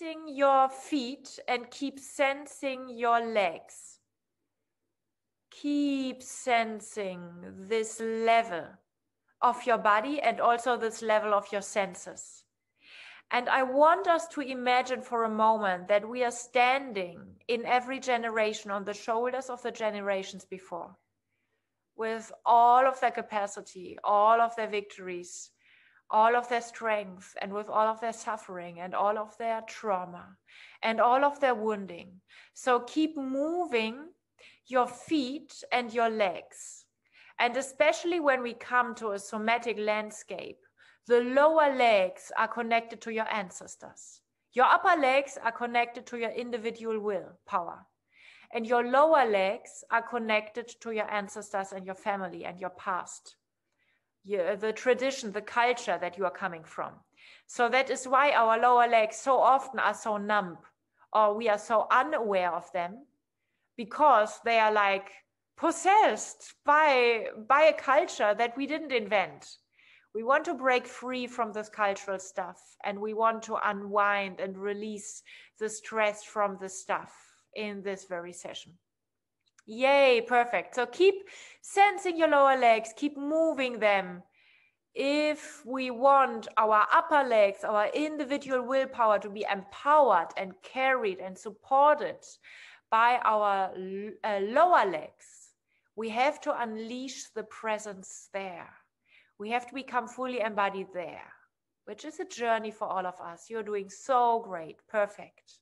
sensing your feet and keep sensing your legs. Keep sensing this level of your body and also this level of your senses. And I want us to imagine for a moment that we are standing in every generation on the shoulders of the generations before, with all of their capacity, all of their victories, all of their strength, and with all of their suffering and all of their trauma and all of their wounding. So keep moving your feet and your legs. And especially when we come to a somatic landscape, the lower legs are connected to your ancestors. Your upper legs are connected to your individual will power. And your lower legs are connected to your ancestors and your family and your past. The tradition, the culture that you are coming from. So that is why our lower legs so often are so numb, or we are so unaware of them, because they are like possessed by a culture that we didn't invent. We want to break free from this cultural stuff, and we want to unwind and release the stress from the stuff in this very session. Yay, perfect. So keep sensing your lower legs, keep moving them. If we want our upper legs, our individual willpower to be empowered and carried and supported by our lower legs, we have to unleash the presence there. We have to become fully embodied there, which is a journey for all of us. You're doing so great. Perfect.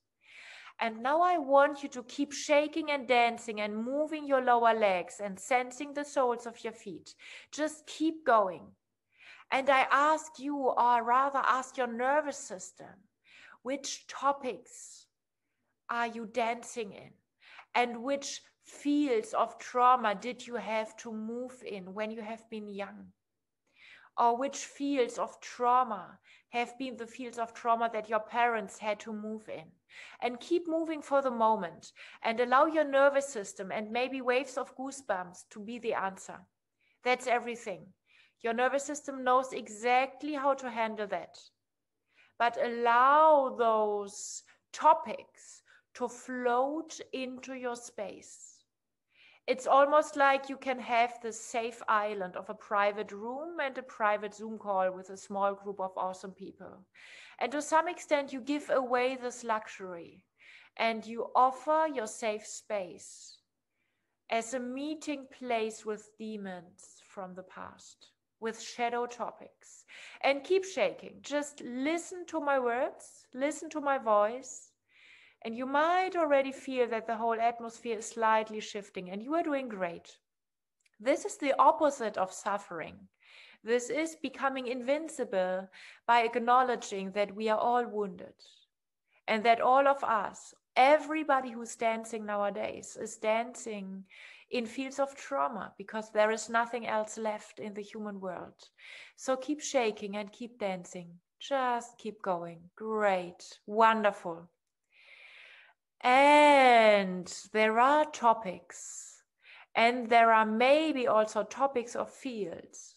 And now I want you to keep shaking and dancing and moving your lower legs and sensing the soles of your feet. Just keep going. And I ask you, or rather ask your nervous system, which topics are you dancing in? And which fields of trauma did you have to move in when you have been young? Or which fields of trauma have been the fields of trauma that your parents had to move in? And keep moving for the moment and allow your nervous system and maybe waves of goosebumps to be the answer. That's everything. Your nervous system knows exactly how to handle that. But allow those topics to float into your space. It's almost like you can have the safe island of a private room and a private Zoom call with a small group of awesome people. And to some extent, you give away this luxury and you offer your safe space as a meeting place with demons from the past, with shadow topics. And keep shaking. Just listen to my words, listen to my voice. And you might already feel that the whole atmosphere is slightly shifting, and you are doing great. This is the opposite of suffering. This is becoming invincible by acknowledging that we are all wounded and that all of us, everybody who's dancing nowadays, is dancing in fields of trauma because there is nothing else left in the human world. So keep shaking and keep dancing. Just keep going. Great. Wonderful. And there are topics, and there are maybe also topics or fields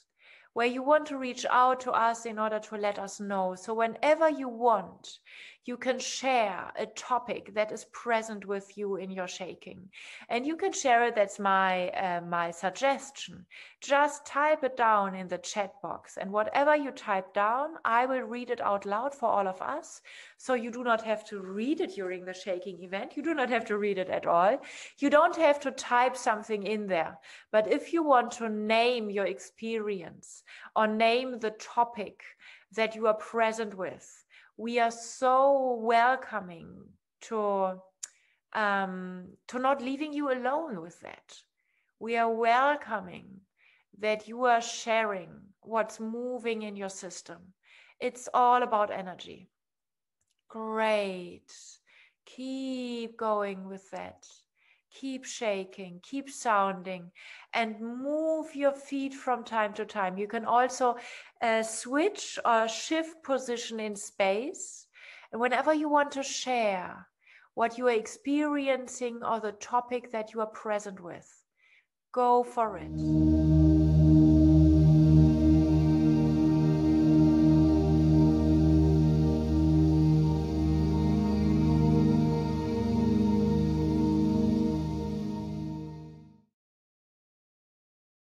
where you want to reach out to us in order to let us know. So whenever you want, you can share a topic that is present with you in your shaking. And you can share it, that's my suggestion. Just type it down in the chat box. And whatever you type down, I will read it out loud for all of us. So you do not have to read it during the shaking event. You do not have to read it at all. You don't have to type something in there. But if you want to name your experience or name the topic that you are present with, we are so welcoming to not leaving you alone with that. We are welcoming that you are sharing what's moving in your system. It's all about energy. Great. Keep going with that. Keep shaking, keep sounding, and move your feet from time to time. You can also switch or shift position in space. And whenever you want to share what you are experiencing or the topic that you are present with, go for it.